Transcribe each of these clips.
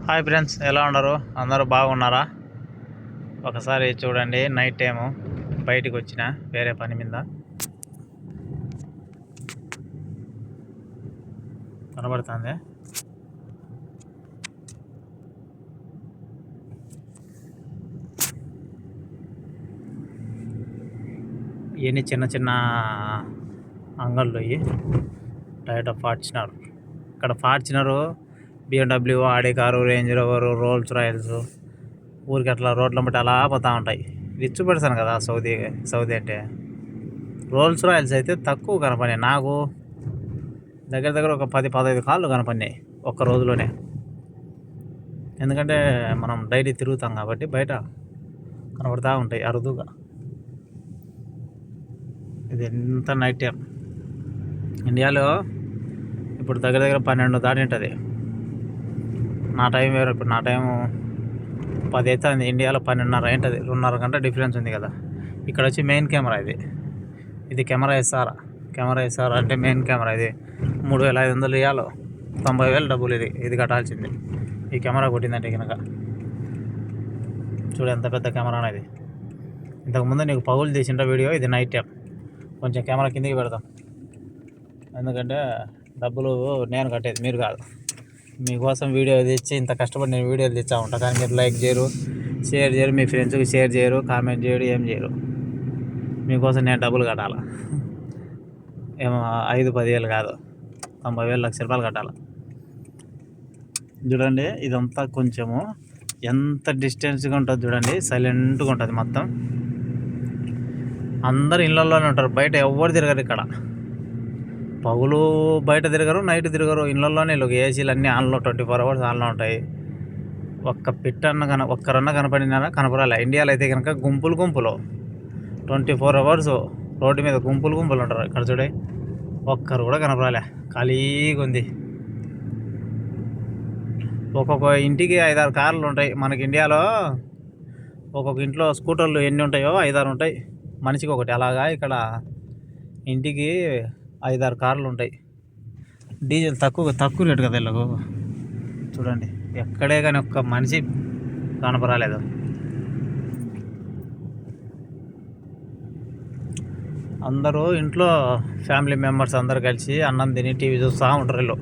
Hi friends, ఎలా ఉన్నారు? అందరూ బాగున్నారా? ఒకసారి చూడండి, నైట్ టైము బయటికి వచ్చిన వేరే పని మీద. కనబడుతుంది. ఇవన్నీ చిన్న చిన్న అంగళ్ళు. ఇవి టయోటా ఫార్చునర్. ఇక్కడ Fortuner, BMW, Audi car, Range Rover, Rolls Royals ఊరికి అట్లా రోడ్ల బట్టి అలా పోతూ ఉంటాయి. రిచ్ పెడతాను కదా సౌదీ అంటే. రోల్స్ రాయల్స్ అయితే తక్కువ కనపడినాయి నాకు. దగ్గర ఒక 10-15 కార్లు కనపడినాయి ఒక్క రోజులోనే. ఎందుకంటే మనం డైలీ తిరుగుతాం కాబట్టి బయట కనబడుతూ ఉంటాయి అరుదుగా. ఇది ఎంత నైట్ టైం. ఇండియాలో ఇప్పుడు దగ్గర 12 దాటి ఉంటుంది. నా టైం వేరు. ఇప్పుడు నా టైము 10 అవుతుంది. ఇండియాలో 12:30 ఉంటుంది. 2.5 గంట డిఫరెన్స్ ఉంది కదా. ఇక్కడ వచ్చి మెయిన్ కెమెరా. ఇది కెమెరా ఎస్ఆర్ అంటే మెయిన్ కెమెరా. ఇది 3,500 ఇవ్వాలి. 90,000 డబ్బులు. ఇది కట్టాల్సింది. ఈ కెమెరా కొట్టిందంటే కనుక చూడు ఎంత పెద్ద కెమెరా అనేది. ఇంతకుముందు నీకు పగులు తీసింట వీడియో. ఇది నైట్ టైం. కొంచెం కెమెరా కిందికి పెడతాం, ఎందుకంటే డబ్బులు నేను కట్టేది, మీరు కాదు. మీకోసం వీడియో తెచ్చి ఇంత కష్టపడి నేను వీడియోలు తెచ్చా ఉంటాను, కానీ మీరు లైక్ చేయరు, షేర్ చేయరు, మీ ఫ్రెండ్స్కి షేర్ చేయరు, కామెంట్ చేయరు, ఏం చేయరు. మీకోసం నేను డబ్బులు కట్టాలి. ఏమో 5-10 వేలు కాదు, 90,000 లక్ష రూపాయలు కట్టాలి. చూడండి, ఇదంతా కొంచెము ఎంత డిస్టెన్స్గా ఉంటుంది చూడండి. సైలెంట్గా ఉంటుంది మొత్తం. అందరు ఇళ్ళల్లోనే ఉంటారు, బయట ఎవరు తిరగరు. ఇక్కడ పగులు బయట తిరగరు, నైట్ తిరగరు, ఇళ్ళల్లోనే. ఏసీలు అన్నీ ఆన్లో, 24 hours ఆన్లో ఉంటాయి. ఒక్కరన్నా కనపడినారా? కనపడాలి. ఇండియాలో అయితే కనుక గుంపులు 24 hours రోడ్డు మీద గుంపులు ఉంటారు. ఇక్కడ చూడే, ఒక్కరు కూడా కనపడాలి. ఖాళీగా ఉంది. ఒక్కొక్క ఇంటికి 5-6 కార్లు ఉంటాయి. మనకి ఇండియాలో ఒక్కొక్క ఇంట్లో స్కూటర్లు ఎన్ని ఉంటాయో 5-6 ఉంటాయి, మనిషికి ఒకటి. అలాగా ఇక్కడ ఇంటికి 5-6 కార్లు ఉంటాయి. డీజిల్ తక్కువ రేటు కదా వీళ్ళకు. చూడండి, ఎక్కడే కానీ ఒక్క మనిషి కనపరాలేదు. అందరూ ఇంట్లో ఫ్యామిలీ మెంబర్స్ అందరు కలిసి అన్నం తిని టీవీ చూస్తూ ఉంటారు.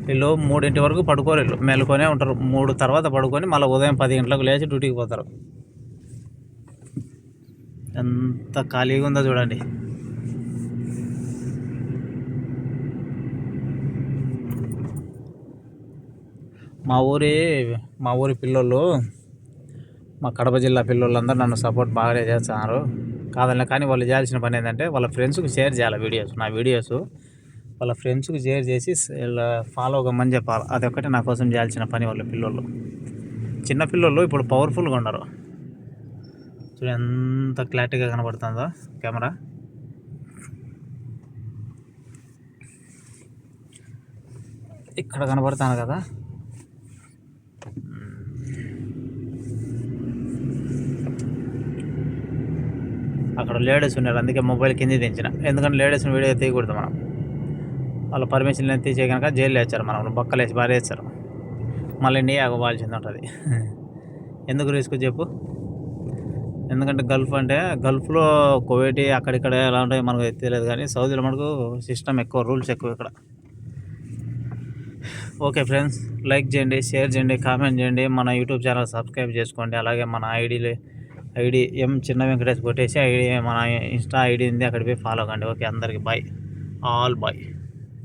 వీళ్ళు 3 వరకు పడుకోరు. మేలుకొనే ఉంటారు. 3 తర్వాత పడుకొని మళ్ళీ ఉదయం 10 గంటలకు లేచి డ్యూటీకి పోతారు. ఎంత ఖాళీగా ఉందో చూడండి. మా ఊరి పిల్లోళ్ళు, మా కడప జిల్లా పిల్లోళ్ళందరూ నన్ను సపోర్ట్ బాగానే చేస్తున్నారు. కాదన్నా కానీ వాళ్ళు చేయాల్సిన పని ఏంటంటే వాళ్ళ ఫ్రెండ్స్కి షేర్ చేయాలి నా వీడియోస్ వాళ్ళ ఫ్రెండ్స్కి షేర్ చేసి ఫాలో అవ్వమని చెప్పాలి. అదొక్కటి నా కోసం చేయాల్సిన పని. వాళ్ళ పిల్లోళ్ళు, చిన్న పిల్లోళ్ళు ఇప్పుడు పవర్ఫుల్గా ఉన్నారు. చూడు ఎంత క్లారిటీగా కనబడుతుందో కెమెరా. ఇక్కడ కనబడుతాను కదా. అక్కడ లేడీస్ ఉన్నారు, అందుకే మొబైల్ కింద దించిన. ఎందుకంటే లేడీస్ని వీడియో తీయకూడదు మనం. వాళ్ళ పర్మిషన్ తీసే కనుక జైలు వేస్తారు, మనం బొక్కలేసి బారేస్తారు. మళ్ళీ నీ ఆగవాల్సింది ఉంటుంది. ఎందుకు రిస్క్ చెప్పు? ఎందుకంటే గల్ఫ్లో కువైట్ అక్కడిక్కడ ఎలా ఉంటాయో మనకు తెలియదు, కానీ సౌదీలో మనకు సిస్టమ్ ఎక్కువ, రూల్స్ ఎక్కువ ఇక్కడ. ఓకే ఫ్రెండ్స్, లైక్ చేయండి, షేర్ చేయండి, కామెంట్ చేయండి. మన యూట్యూబ్ ఛానల్ సబ్స్క్రైబ్ చేసుకోండి. అలాగే మన ఐడి ఎం చిన్న వెంకటేష్ కొట్టేసి మన ఇన్స్టా ఐడి ఉంది, అక్కడికి పోయి ఫాలో కండి. ఓకే, అందరికీ బాయ్, ఆల్ బాయ్.